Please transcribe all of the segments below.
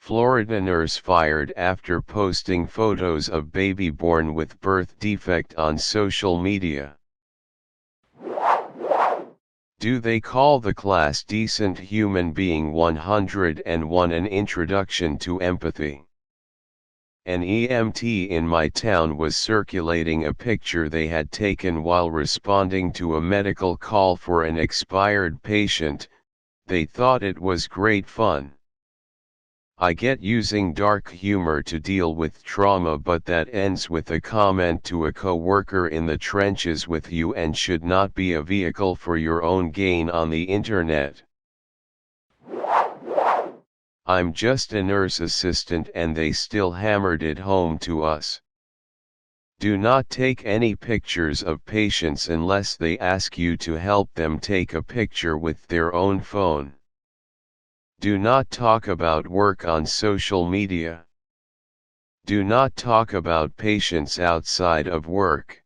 Florida nurse fired after posting photos of baby born with birth defect on social media. Do they call the class Decent Human Being 101 an introduction to empathy? An EMT in my town was circulating a picture they had taken while responding to a medical call for an expired patient. They thought it was great fun. I get using dark humor to deal with trauma, but that ends with a comment to a co-worker in the trenches with you and should not be a vehicle for your own gain on the internet. I'm just a nurse assistant and they still hammered it home to us. Do not take any pictures of patients unless they ask you to help them take a picture with their own phone. Do not talk about work on social media. Do not talk about patients outside of work.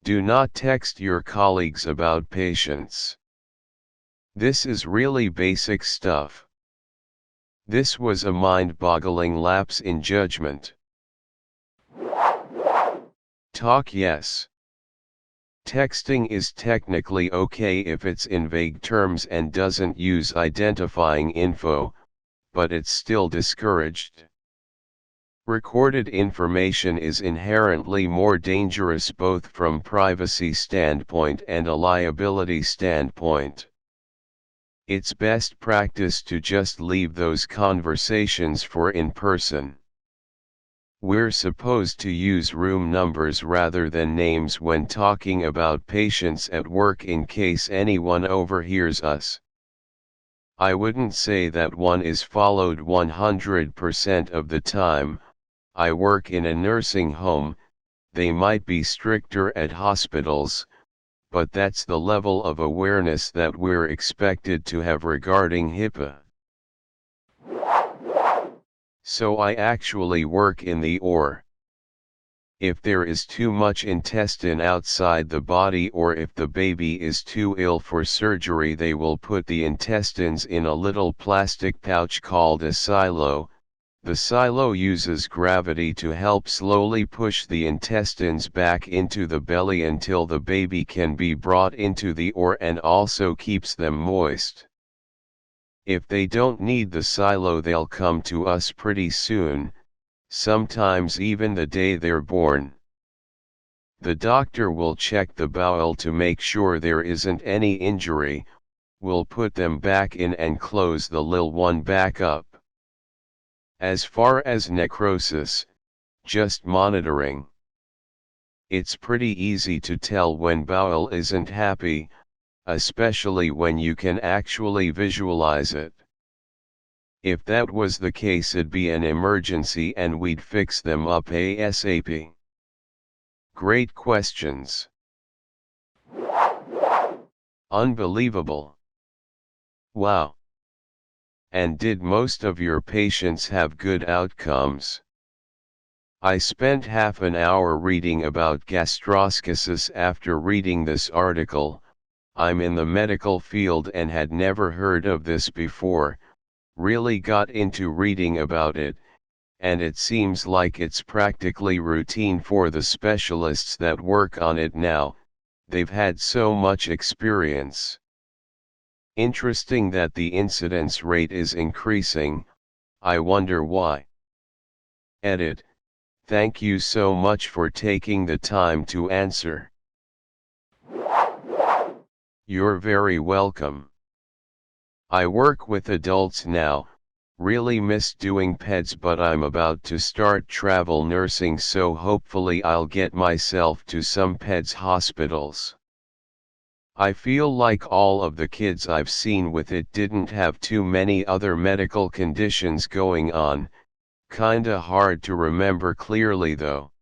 Do not text your colleagues about patients. This is really basic stuff. This was a mind-boggling lapse in judgment. Talk yes. Texting is technically okay if it's in vague terms and doesn't use identifying info, but it's still discouraged. Recorded information is inherently more dangerous both from privacy standpoint and a liability standpoint. It's best practice to just leave those conversations for in person. We're supposed to use room numbers rather than names when talking about patients at work in case anyone overhears us. I wouldn't say that one is followed 100% of the time. I work in a nursing home, they might be stricter at hospitals, but that's the level of awareness that we're expected to have regarding HIPAA. So I actually work in the OR. If there is too much intestine outside the body or if the baby is too ill for surgery, they will put the intestines in a little plastic pouch called a silo. The silo uses gravity to help slowly push the intestines back into the belly until the baby can be brought into the OR and also keeps them moist. If they don't need the silo, they'll come to us pretty soon, sometimes even the day they're born. The doctor will check the bowel to make sure there isn't any injury, will put them back in and close the little one back up. As far as necrosis, just monitoring. It's pretty easy to tell when bowel isn't happy, especially when you can actually visualize it. If that was the case, it'd be an emergency and we'd fix them up ASAP. Great questions. Unbelievable. Wow. And did most of your patients have good outcomes? I spent half an hour reading about gastroschisis after reading this article. I'm in the medical field and had never heard of this before, really got into reading about it, and it seems like it's practically routine for the specialists that work on it now. They've had so much experience. Interesting that the incidence rate is increasing. I wonder why. Edit. Thank you so much for taking the time to answer. You're very welcome. I work with adults now, really miss doing peds, but I'm about to start travel nursing, so hopefully I'll get myself to some peds hospitals. I feel like all of the kids I've seen with it didn't have too many other medical conditions going on, kinda hard to remember clearly though.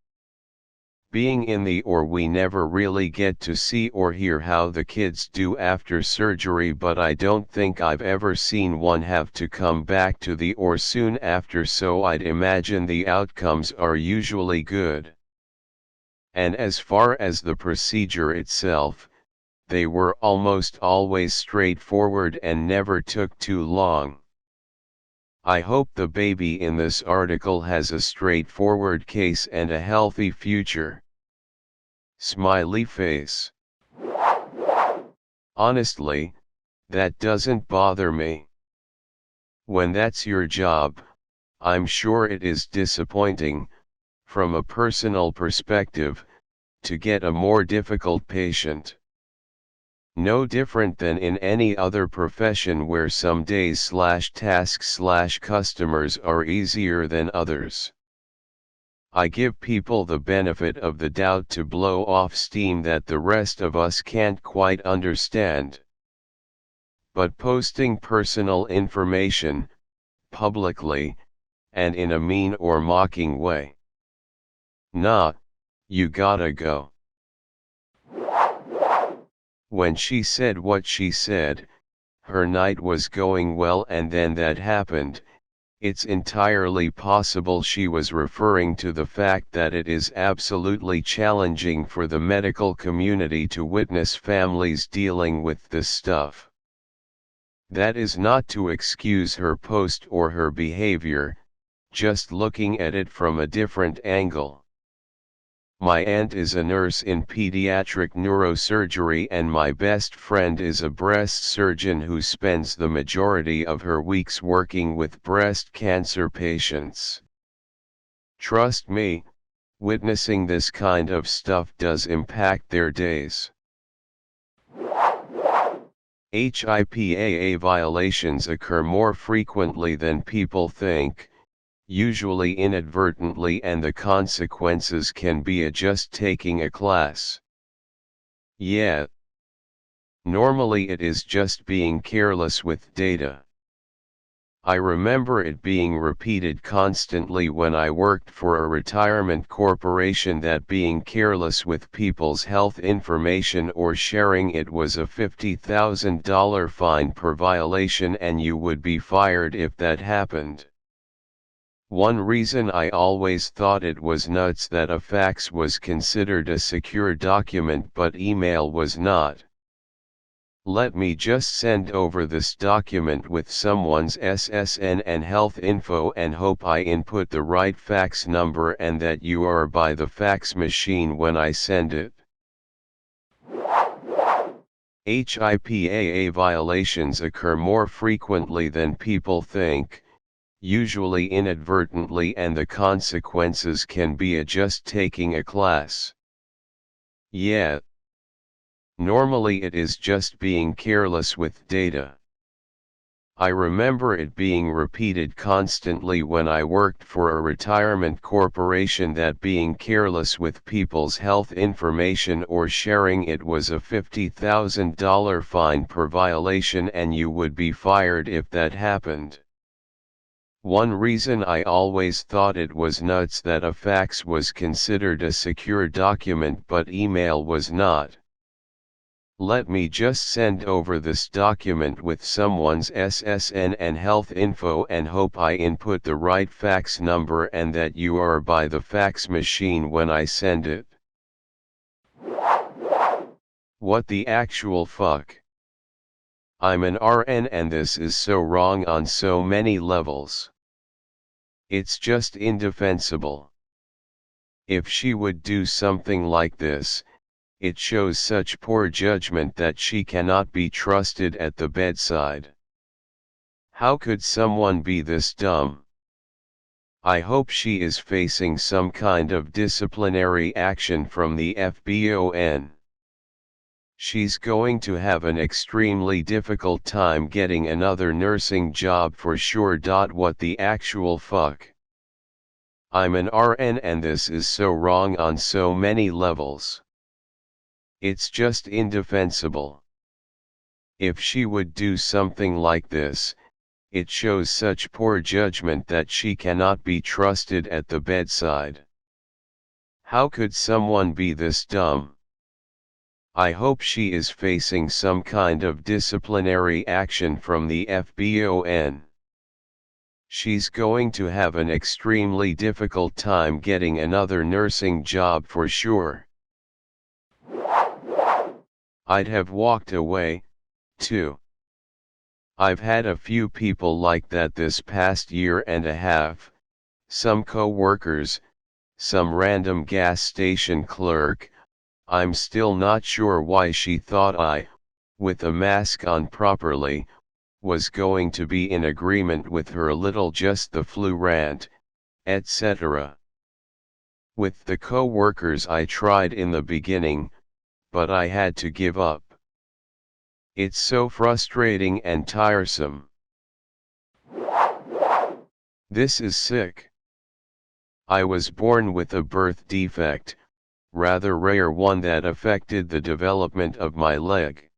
Being in the OR, we never really get to see or hear how the kids do after surgery, but I don't think I've ever seen one have to come back to the OR soon after, so I'd imagine the outcomes are usually good. And as far as the procedure itself, they were almost always straightforward and never took too long. I hope the baby in this article has a straightforward case and a healthy future. Smiley face. Honestly, that doesn't bother me. When that's your job, I'm sure it is disappointing, from a personal perspective, to get a more difficult patient. No different than in any other profession where some days/tasks/customers are easier than others. I give people the benefit of the doubt to blow off steam that the rest of us can't quite understand. But posting personal information, publicly, and in a mean or mocking way. Nah, you gotta go. When she said what she said, her night was going well and then that happened. It's entirely possible she was referring to the fact that it is absolutely challenging for the medical community to witness families dealing with this stuff. That is not to excuse her post or her behavior, just looking at it from a different angle. My aunt is a nurse in pediatric neurosurgery and my best friend is a breast surgeon who spends the majority of her weeks working with breast cancer patients. Trust me, witnessing this kind of stuff does impact their days. HIPAA violations occur more frequently than people think, usually inadvertently, and the consequences can be just taking a class. Yeah. Normally it is just being careless with data. I remember it being repeated constantly when I worked for a retirement corporation that being careless with people's health information or sharing it was a $50,000 fine per violation and you would be fired if that happened. One reason I always thought it was nuts that a fax was considered a secure document but email was not. Let me just send over this document with someone's SSN and health info and hope I input the right fax number and that you are by the fax machine when I send it. HIPAA violations occur more frequently than people think, usually inadvertently, and the consequences can be just taking a class. Yeah. Normally it is just being careless with data. I remember it being repeated constantly when I worked for a retirement corporation that being careless with people's health information or sharing it was a $50,000 fine per violation and you would be fired if that happened. One reason I always thought it was nuts that a fax was considered a secure document but email was not. Let me just send over this document with someone's SSN and health info and hope I input the right fax number and that you are by the fax machine when I send it. What the actual fuck? I'm an RN and this is so wrong on so many levels. It's just indefensible. If she would do something like this, it shows such poor judgment that she cannot be trusted at the bedside. How could someone be this dumb? I hope she is facing some kind of disciplinary action from the FBON. She's going to have an extremely difficult time getting another nursing job for sure. What the actual fuck? I'm an RN and this is so wrong on so many levels. It's just indefensible. If she would do something like this, it shows such poor judgment that she cannot be trusted at the bedside. How could someone be this dumb? I hope she is facing some kind of disciplinary action from the FBON. She's going to have an extremely difficult time getting another nursing job for sure. I'd have walked away, too. I've had a few people like that this past year and a half, some co-workers, some random gas station clerk. I'm still not sure why she thought I, with a mask on properly, was going to be in agreement with her little just the flu rant, etc. With the co-workers I tried in the beginning, but I had to give up. It's so frustrating and tiresome. This is sick. I was born with a birth defect, rather rare one that affected the development of my leg.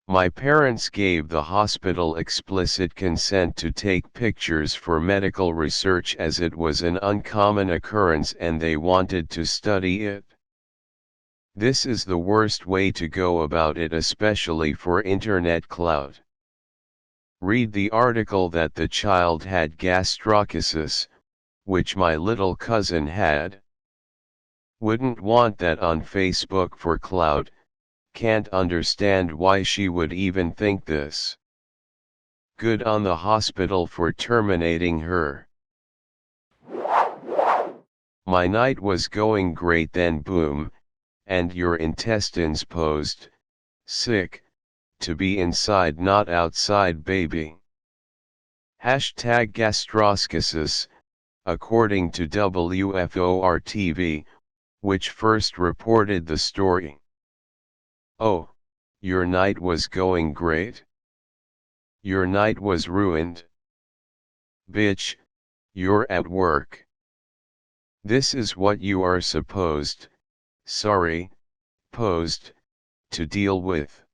My parents gave the hospital explicit consent to take pictures for medical research as it was an uncommon occurrence and they wanted to study it. This is the worst way to go about it, especially for internet clout. Read the article that the child had gastroschisis, which my little cousin had. Wouldn't want that on Facebook for clout. Can't understand why she would even think this. Good on the hospital for terminating her. My night was going great, then boom, and your intestines posed, sick, to be inside not outside baby. #gastroschisis, according to WFOR-TV, which first reported the story. Oh, your night was going great? Your night was ruined? Bitch, you're at work. This is what you are supposed, posed, to deal with.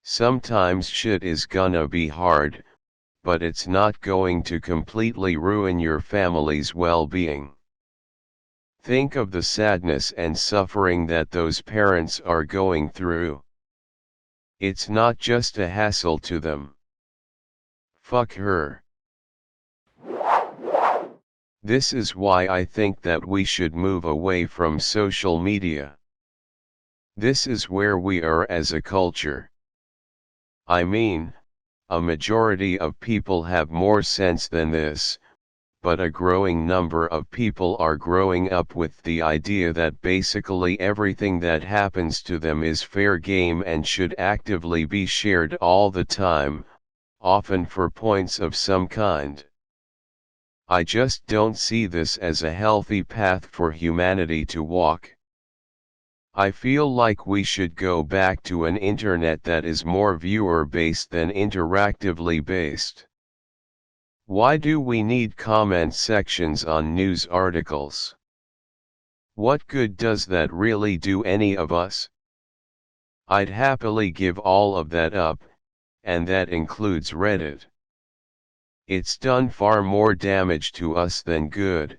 Sometimes shit is gonna be hard, but it's not going to completely ruin your family's well-being. Think of the sadness and suffering that those parents are going through. It's not just a hassle to them. Fuck her. This is why I think that we should move away from social media. This is where we are as a culture. I mean, a majority of people have more sense than this, but a growing number of people are growing up with the idea that basically everything that happens to them is fair game and should actively be shared all the time, often for points of some kind. I just don't see this as a healthy path for humanity to walk. I feel like we should go back to an internet that is more viewer-based than interactively based. Why do we need comment sections on news articles? What good does that really do any of us? I'd happily give all of that up, and that includes Reddit. It's done far more damage to us than good,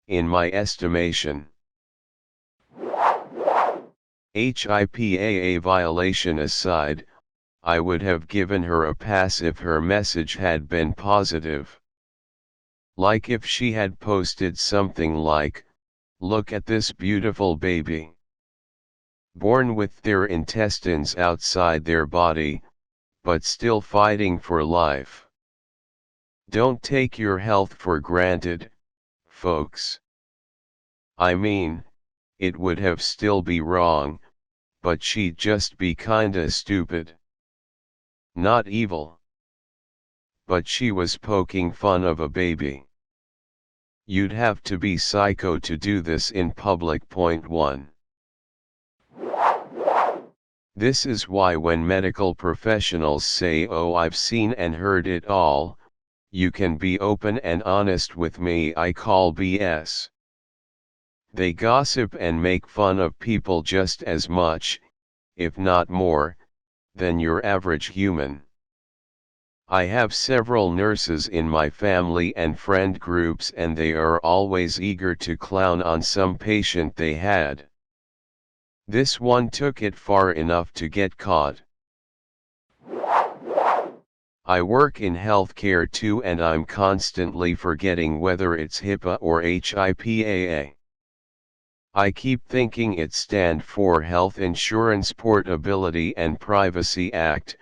in my estimation. HIPAA violation aside, I would have given her a pass if her message had been positive. Like if she had posted something like, "Look at this beautiful baby. Born with their intestines outside their body, but still fighting for life. Don't take your health for granted, folks." I mean, it would have still be wrong, but she'd just be kinda stupid. Not evil. But she was poking fun of a baby. You'd have to be psycho to do this in public. Point 1. This is why when medical professionals say, "Oh, I've seen and heard it all, you can be open and honest with me," I call BS. They gossip and make fun of people just as much, if not more, than your average human. I have several nurses in my family and friend groups, and they are always eager to clown on some patient they had. This one took it far enough to get caught. I work in healthcare too, and I'm constantly forgetting whether it's HIPAA or HIPAA. I keep thinking it stands for Health Insurance Portability and Privacy Act,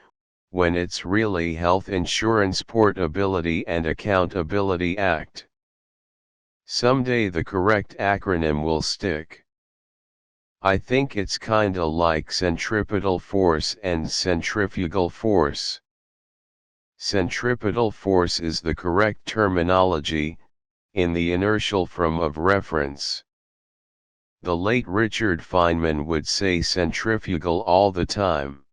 when it's really Health Insurance Portability and Accountability Act. Someday the correct acronym will stick. I think it's kinda like centripetal force and centrifugal force. Centripetal force is the correct terminology, in the inertial frame of reference. The late Richard Feynman would say centrifugal all the time.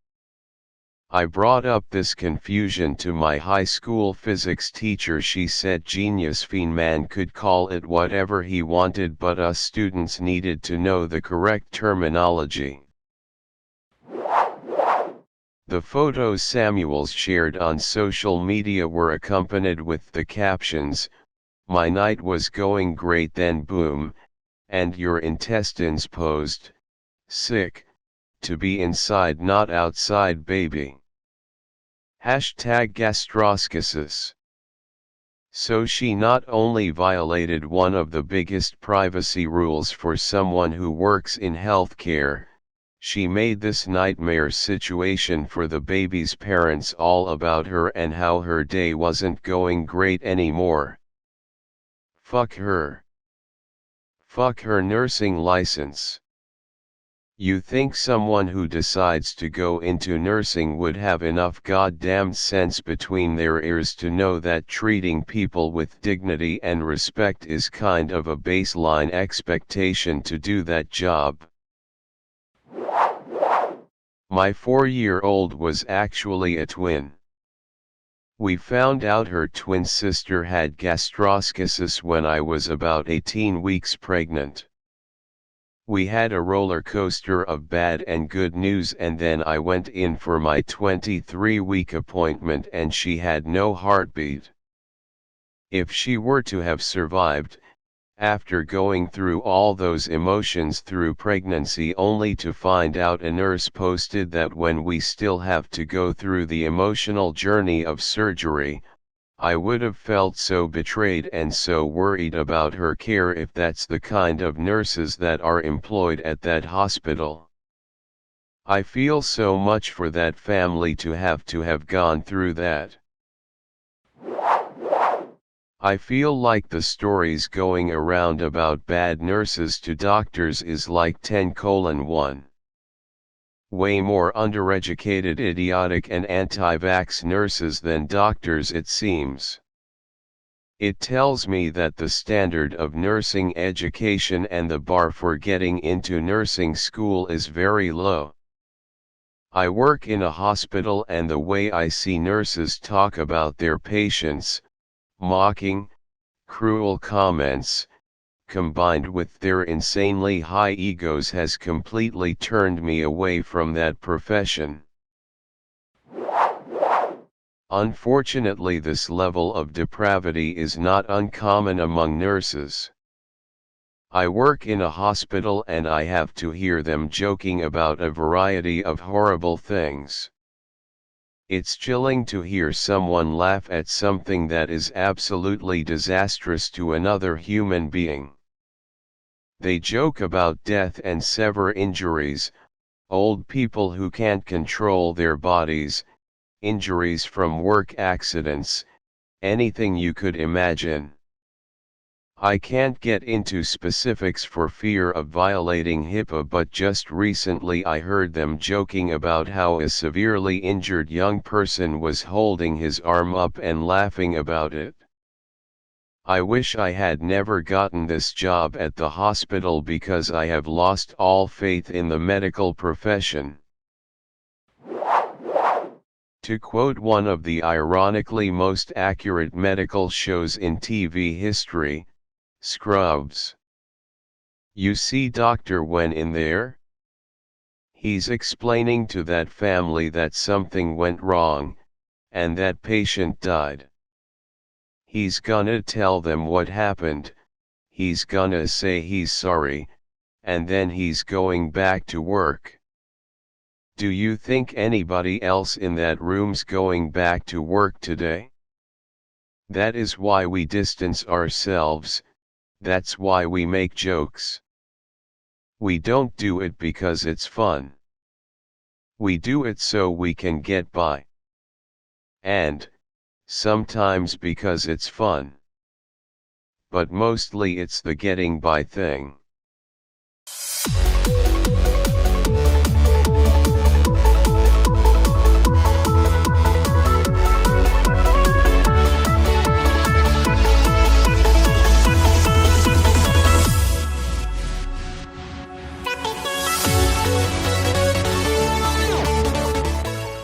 I brought up this confusion to my high school physics teacher. She said genius Feynman could call it whatever he wanted, but us students needed to know the correct terminology. The photos Samuels shared on social media were accompanied with the captions, "My night was going great, then boom, and your intestines posed, sick, to be inside not outside baby. #gastroschisis. So she not only violated one of the biggest privacy rules for someone who works in healthcare, she made this nightmare situation for the baby's parents all about her and how her day wasn't going great anymore. Fuck her. Fuck her nursing license. You think someone who decides to go into nursing would have enough goddamn sense between their ears to know that treating people with dignity and respect is kind of a baseline expectation to do that job. My 4-year-old was actually a twin. We found out her twin sister had gastroschisis when I was about 18 weeks pregnant. We had a roller coaster of bad and good news, and then I went in for my 23-week appointment and she had no heartbeat. If she were to have survived, after going through all those emotions through pregnancy only to find out a nurse posted that when we still have to go through the emotional journey of surgery, I would have felt so betrayed and so worried about her care if that's the kind of nurses that are employed at that hospital. I feel so much for that family to have gone through that. I feel like the stories going around about bad nurses to doctors is like 10:1. Way more undereducated, idiotic and anti-vax nurses than doctors, it seems. It tells me that the standard of nursing education and the bar for getting into nursing school is very low. I work in a hospital, and the way I see nurses talk about their patients, mocking, cruel comments, combined with their insanely high egos, has completely turned me away from that profession. Unfortunately, this level of depravity is not uncommon among nurses. I work in a hospital and I have to hear them joking about a variety of horrible things. It's chilling to hear someone laugh at something that is absolutely disastrous to another human being. They joke about death and severe injuries, old people who can't control their bodies, injuries from work accidents, anything you could imagine. I can't get into specifics for fear of violating HIPAA, but just recently I heard them joking about how a severely injured young person was holding his arm up and laughing about it. I wish I had never gotten this job at the hospital because I have lost all faith in the medical profession. To quote one of the ironically most accurate medical shows in TV history, Scrubs. "You see Dr. Wen in there? He's explaining to that family that something went wrong, and that patient died. He's gonna tell them what happened, he's gonna say he's sorry, and then he's going back to work. Do you think anybody else in that room's going back to work today? That is why we distance ourselves, that's why we make jokes. We don't do it because it's fun. We do it so we can get by. and, sometimes because it's fun. But mostly it's the getting by thing.